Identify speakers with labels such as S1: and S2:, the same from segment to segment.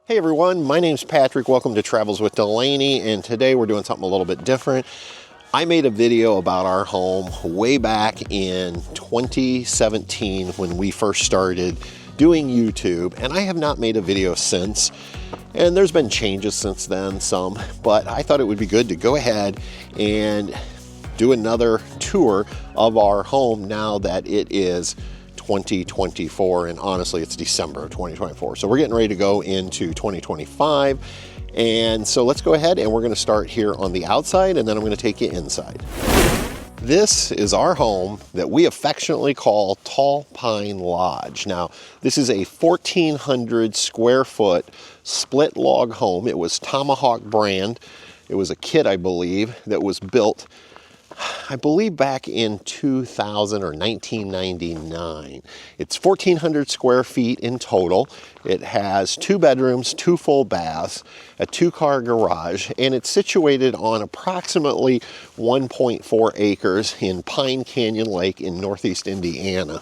S1: Hey everyone, my name's Patrick. Welcome to Travels with Delaney, and today we're doing something a little bit different. I made a video about our home way back in 2017 when we first started doing YouTube, and I have not made a video since. And there's been changes since then, some, but I thought it would be good to go ahead and do another tour of our home now that it is 2024, and honestly it's December of 2024, so we're getting ready to go into 2025. And so let's go ahead and we're going to start here on the outside, and then I'm going to take you inside. This is our home that we affectionately call Tall Pine Lodge. Now, this is a 1,400 square foot split log home. It was Tomahawk brand. It was a kit, I believe, that was built, I believe, back in 2000 or 1999. It's 1,400 square feet in total. It has 2 bedrooms, 2 full baths, a 2-car garage, and it's situated on approximately 1.4 acres in Pine Canyon Lake in northeast Indiana.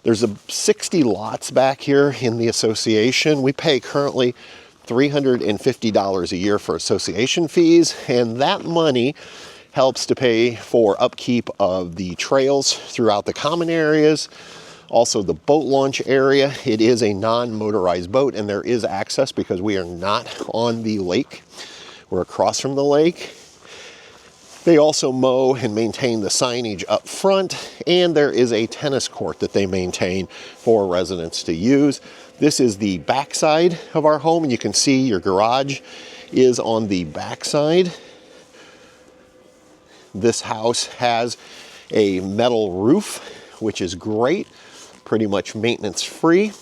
S1: There's 60 lots back here in the association. We pay currently $350 a year for association fees, and that money helps to pay for upkeep of the trails throughout the common areas, also the boat launch area. It is a non-motorized boat, and there is access because we are not on the lake. We're across from the lake. They also mow and maintain the signage up front, and there is a tennis court that they maintain for residents to use. This is the backside of our home, and you can see your garage is on the backside. This house has a metal roof, which is great, pretty much maintenance free.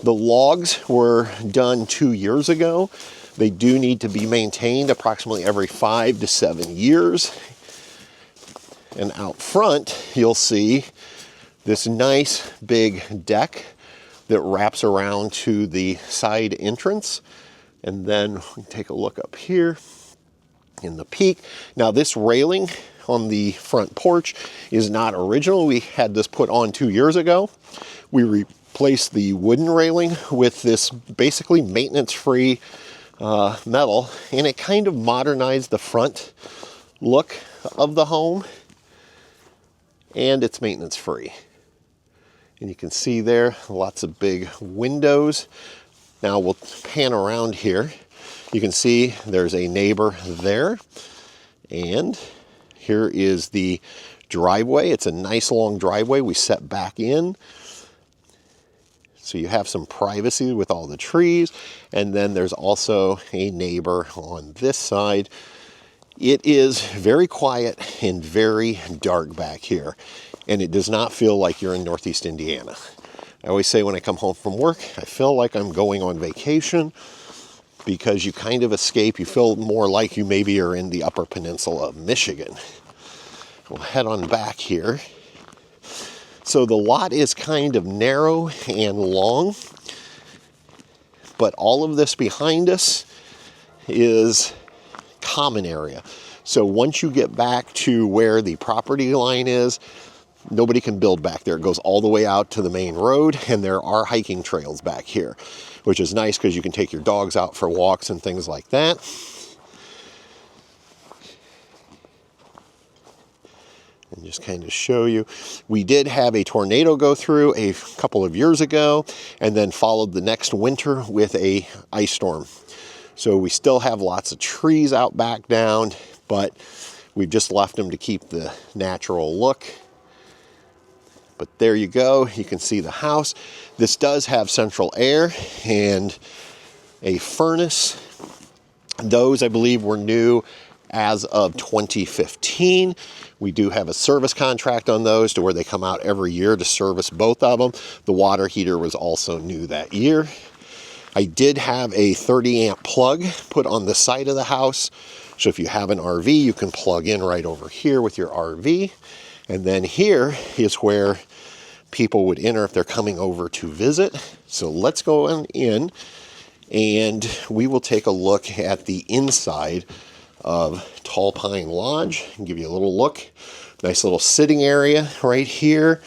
S1: The logs were done 2 years ago. They do need to be maintained approximately every 5 to 7 years. And out front, you'll see this nice big deck that wraps around to the side entrance. And then we can take a look up here in the peak. Now, this railing on the front porch is not original. We had this put on 2 years ago. We replaced the wooden railing with this basically maintenance-free metal, and it kind of modernized the front look of the home, and it's maintenance-free. And you can see there lots of big windows. Now we'll pan around here. You can see there's a neighbor there, and here is the driveway. It's a nice long driveway we set back in, so you have some privacy with all the trees. And then there's also a neighbor on this side. It is very quiet and very dark back here, and it does not feel like you're in northeast Indiana. I always say when I come home from work, I feel like I'm going on vacation, because you kind of escape. You feel more like you maybe are in the Upper Peninsula of Michigan. We'll head on back here. So the lot is kind of narrow and long, but all of this behind us is common area. So once you get back to where the property line is, nobody can build back there. It goes all the way out to the main road, and there are hiking trails back here, which is nice because you can take your dogs out for walks and things like that. And just kind of show you, we did have a tornado go through a couple of years ago, and then followed the next winter with a ice storm. So we still have lots of trees out back down, but we've just left them to keep the natural look. But there you go, you can see the house. This does have central air and a furnace. Those, I believe, were new as of 2015. We do have a service contract on those to where they come out every year to service both of them. The water heater was also new that year. I did have a 30 amp plug put on the side of the house. So if you have an RV, you can plug in right over here with your RV. And then here is where people would enter if they're coming over to visit. So let's go on in, and we will take a look at the inside of Tall Pine Lodge and give you a little look. Nice little sitting area right here.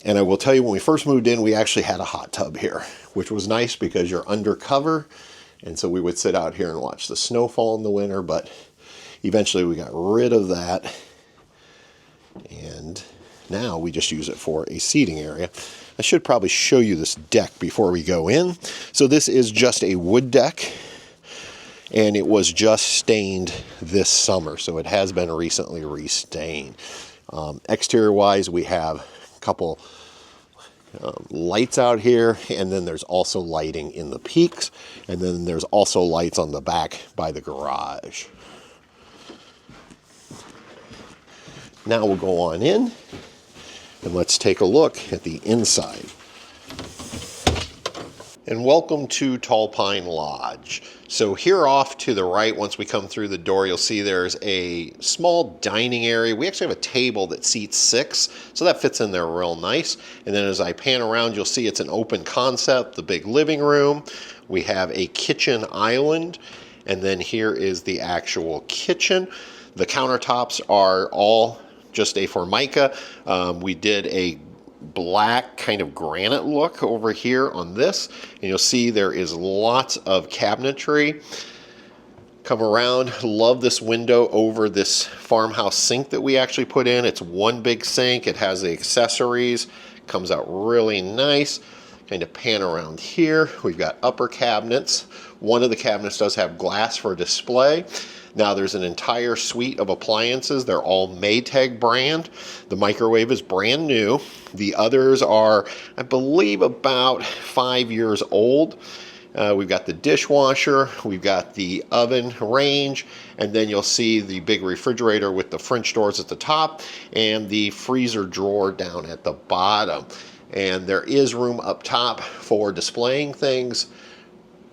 S1: And I will tell you, when we first moved in, we actually had a hot tub here, which was nice because you're undercover. And so we would sit out here and watch the snow fall in the winter, but eventually we got rid of that. And now we just use it for a seating area. I should probably show you this deck before we go in. So this is just a wood deck, and it was just stained this summer. So it has been recently restained. Exterior wise, we have a couple lights out here, and then there's also lighting in the peaks, and then there's also lights on the back by the garage. Now we'll go on in and let's take a look at the inside. And welcome to Tall Pine Lodge. So here off to the right, once we come through the door, you'll see there's a small dining area. We actually have a table that seats 6, so that fits in there real nice. And then as I pan around, you'll see it's an open concept, the big living room. We have a kitchen island, and then here is the actual kitchen. The countertops are all just a Formica. We did a black kind of granite look over here on this, and you'll see there is lots of cabinetry. Come around, love this window over this farmhouse sink that we actually put in. It's one big sink, it has the accessories, comes out really nice. Kind of pan around here, we've got upper cabinets. One of the cabinets does have glass for display. Now there's an entire suite of appliances. They're all Maytag brand. The microwave is brand new. The others are, I believe, about 5 years old. We've got the dishwasher, we've got the oven range, and then you'll see the big refrigerator with the French doors at the top and the freezer drawer down at the bottom. And there is room up top for displaying things.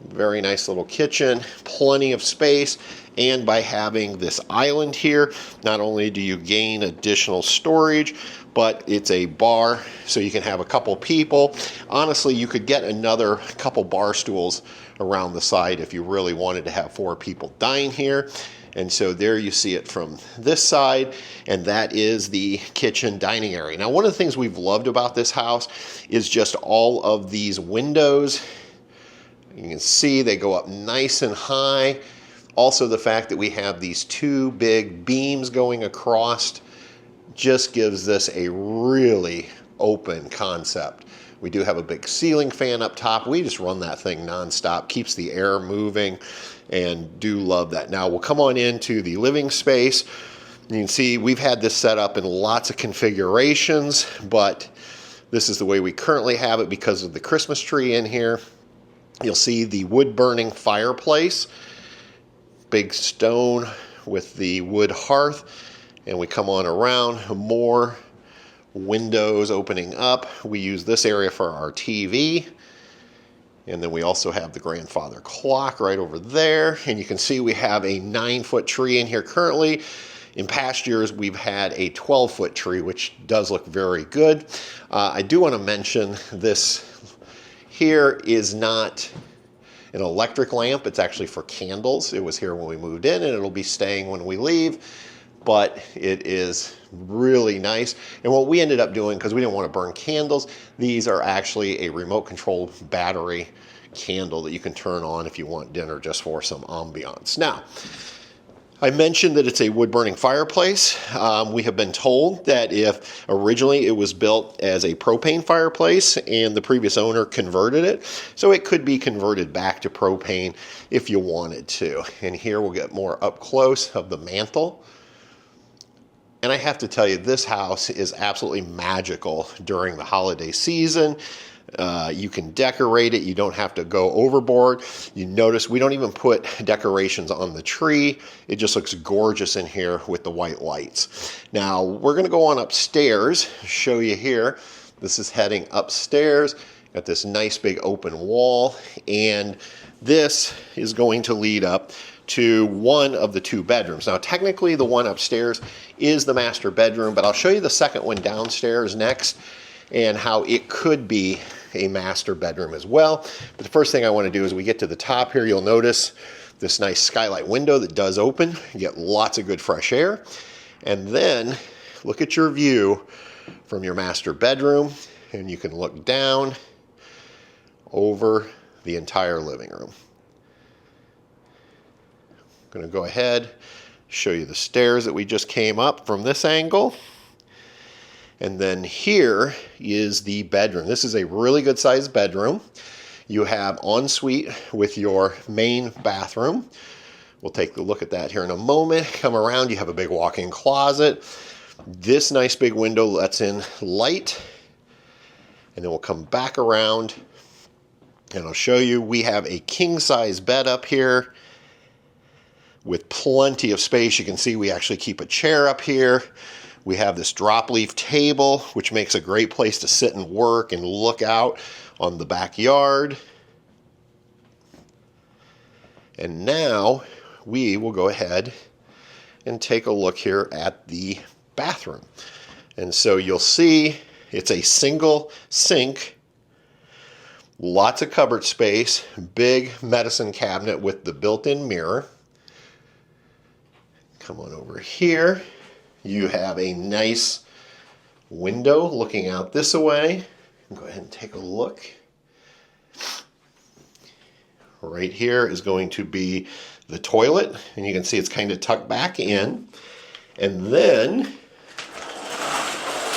S1: Very nice little kitchen, plenty of space, and by having this island here, not only do you gain additional storage, but it's a bar, so you can have a couple people. Honestly, you could get another couple bar stools around the side if you really wanted to have 4 people dine here. And so there you see it from this side, and that is the kitchen dining area. Now, one of the things we've loved about this house is just all of these windows. You can see they go up nice and high. Also, the fact that we have these 2 big beams going across just gives this a really open concept. We do have a big ceiling fan up top. We just run that thing nonstop, keeps the air moving, and do love that. Now we'll come on into the living space. You can see we've had this set up in lots of configurations, but this is the way we currently have it because of the Christmas tree in here. You'll see the wood-burning fireplace, big stone with the wood hearth, and we come on around, more windows opening up. We use this area for our TV, and then we also have the grandfather clock right over there, and you can see we have a 9-foot tree in here currently. In past years, we've had a 12-foot tree, which does look very good. I do want to mention this here is not an electric lamp. It's actually for candles. It was here when we moved in, and it'll be staying when we leave, but it is really nice. And what we ended up doing, because we didn't want to burn candles, these are actually a remote controlled battery candle that you can turn on if you want dinner just for some ambiance. Now, I mentioned that it's a wood-burning fireplace. We have been told that if originally it was built as a propane fireplace and the previous owner converted it, so it could be converted back to propane if you wanted to. And here we'll get more up close of the mantle. And I have to tell you, this house is absolutely magical during the holiday season. You can decorate it. You don't have to go overboard. You notice we don't even put decorations on the tree. It just looks gorgeous in here with the white lights. Now, we're going to go on upstairs, show you here. This is heading upstairs. Got this nice big open wall, and this is going to lead up to one of the 2 bedrooms. Now, technically, the one upstairs is the master bedroom, but I'll show you the second one downstairs next and how it could be a master bedroom as well. But the first thing I want to do is we get to the top here, you'll notice this nice skylight window that does open. You get lots of good fresh air. And then look at your view from your master bedroom. and you can look down over the entire living room. I'm going to go ahead, show you the stairs that we just came up from this angle. And then here is the bedroom. This is a really good sized bedroom. You have ensuite with your main bathroom. We'll take a look at that here in a moment. Come around, you have a big walk-in closet. This nice big window lets in light. And then we'll come back around and I'll show you, we have a king-size bed up here with plenty of space. You can see we actually keep a chair up here. We have this drop leaf table, which makes a great place to sit and work and look out on the backyard. And now we will go ahead and take a look here at the bathroom. And so you'll see it's a single sink, lots of cupboard space, big medicine cabinet with the built-in mirror. Come on over here. You have a nice window looking out this way. Go ahead and take a look. Right here is going to be the toilet, and you can see it's kind of tucked back in. And then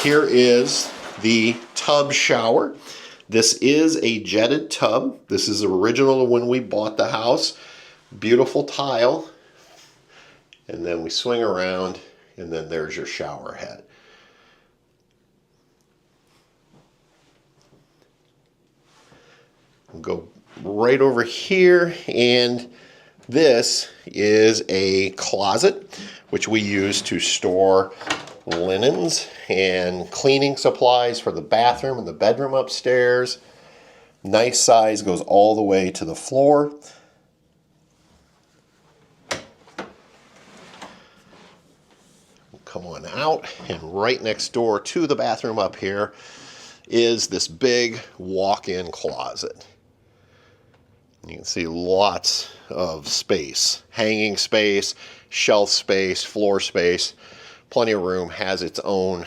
S1: here is the tub shower. This is a jetted tub. This is original when we bought the house. Beautiful tile. And then we swing around, and then there's your shower head. We'll go right over here, and this is a closet which we use to store linens and cleaning supplies for the bathroom and the bedroom upstairs. Nice size, goes all the way to the floor. Come on out, and right next door to the bathroom up here is this big walk-in closet. You can see lots of space, hanging space, shelf space, floor space, plenty of room. Has its own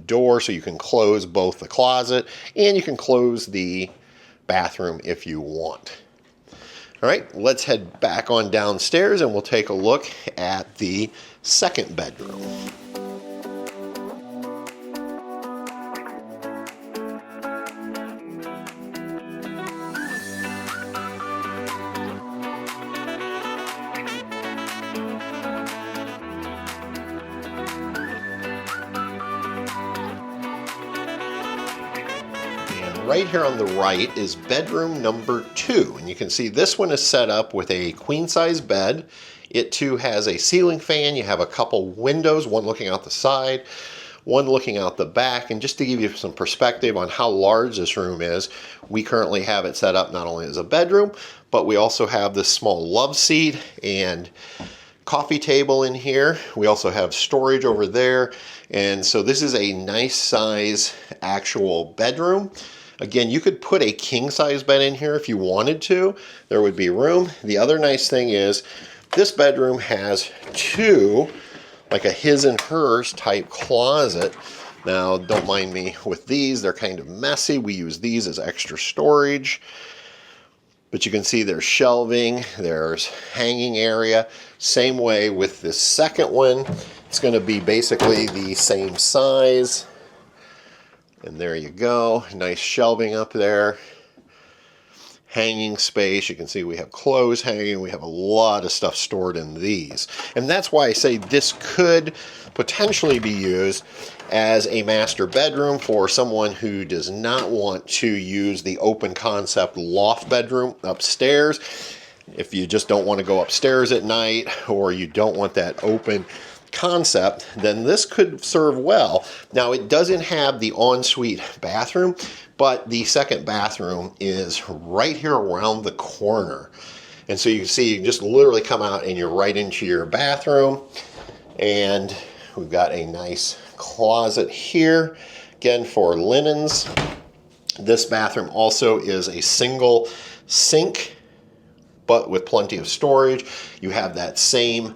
S1: door so you can close both the closet and you can close the bathroom if you want. All right, let's head back on downstairs and we'll take a look at the second bedroom. Right here on the right is bedroom number 2, and you can see this one is set up with a queen size bed. It too has a ceiling fan. You have a couple windows, one looking out the side, one looking out the back. And just to give you some perspective on how large this room is, we currently have it set up not only as a bedroom, but we also have this small love seat and coffee table in here. We also have storage over there. And so this is a nice size actual bedroom. Again, you could put a king size bed in here if you wanted to. There would be room. The other nice thing is this bedroom has two, like a his and hers type closet. Now, don't mind me with these. They're kind of messy. We use these as extra storage. But you can see there's shelving, there's hanging area. Same way with this second one. It's going to be basically the same size. And there you go, nice shelving up there. Hanging space, you can see we have clothes hanging, we have a lot of stuff stored in these. And that's why I say this could potentially be used as a master bedroom for someone who does not want to use the open concept loft bedroom upstairs. If you just don't want to go upstairs at night, or you don't want that open concept, then this could serve well. Now, it doesn't have the ensuite bathroom, but the second bathroom is right here around the corner. And so you can see, you can just literally come out and you're right into your bathroom. And we've got a nice closet here, again, for linens. This bathroom also is a single sink, but with plenty of storage. You have that same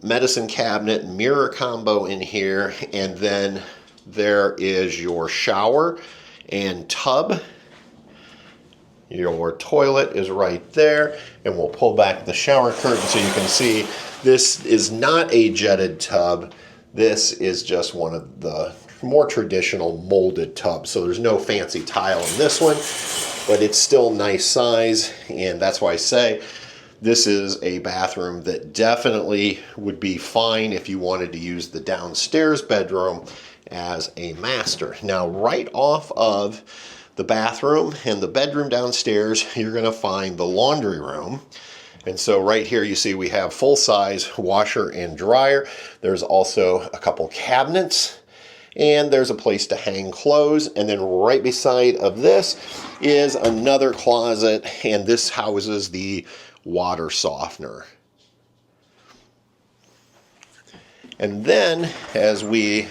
S1: medicine cabinet mirror combo in here, and then there is your shower and tub. Your toilet is right there, and we'll pull back the shower curtain so you can see this is not a jetted tub. This is just one of the more traditional molded tubs. So there's no fancy tile in this one, but it's still nice size, and that's why I say this is a bathroom that definitely would be fine if you wanted to use the downstairs bedroom as a master. Now, right off of the bathroom and the bedroom downstairs, you're going to find the laundry room. And so right here you see we have full-size washer and dryer. There's also a couple cabinets, and there's a place to hang clothes. And then right beside of this is another closet, and this houses the water softener. And then as we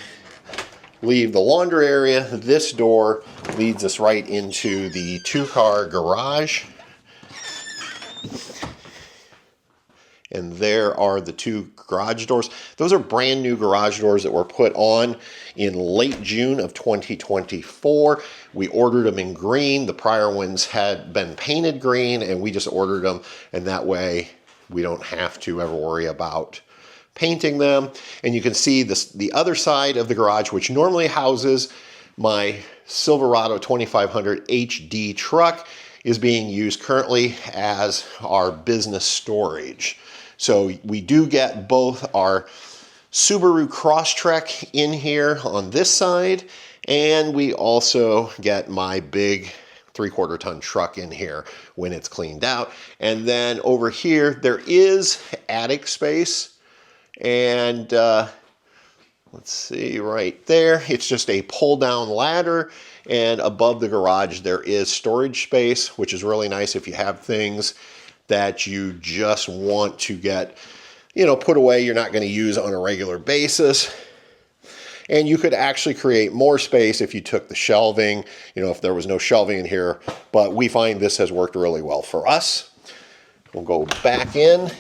S1: leave the laundry area, this door leads us right into the 2-car garage. And there are the 2 garage doors. Those are brand new garage doors that were put on in late June of 2024. We ordered them in green. The prior ones had been painted green, and we just ordered them, and that way we don't have to ever worry about painting them. And you can see this, the other side of the garage, which normally houses my Silverado 2500 HD truck, is being used currently as our business storage. So we do get both our Subaru Crosstrek in here on this side, and we also get my big 3/4 ton truck in here when it's cleaned out. And then over here, there is attic space, and let's see right there, it's just a pull down ladder, and above the garage there is storage space, which is really nice if you have things that you just want to get, you know, put away, you're not going to use on a regular basis. And you could actually create more space if you took the shelving, you know, if there was no shelving in here, but we find this has worked really well for us. We'll go back in.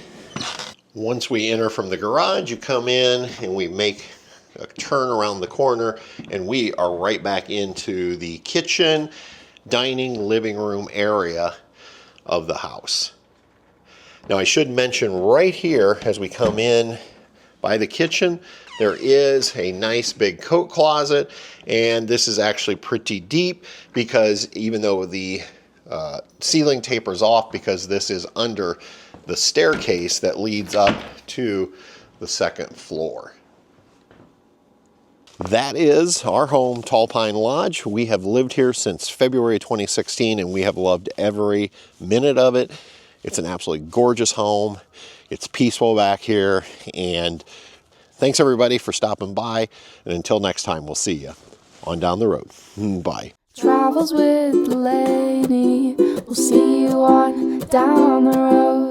S1: Once we enter from the garage, you come in and we make a turn around the corner, and we are right back into the kitchen, dining, living room area of the house. Now, I should mention right here, as we come in by the kitchen, there is a nice big coat closet, and this is actually pretty deep because even though the ceiling tapers off, because this is under the staircase that leads up to the 2nd floor. That is our home, Tall Pine Lodge. We have lived here since February 2016, and we have loved every minute of it. It's an absolutely gorgeous home. It's peaceful back here, and thanks everybody for stopping by, and until next time, we'll see you on down the road. Bye.
S2: Travels with Delaney. We'll see you on down the road.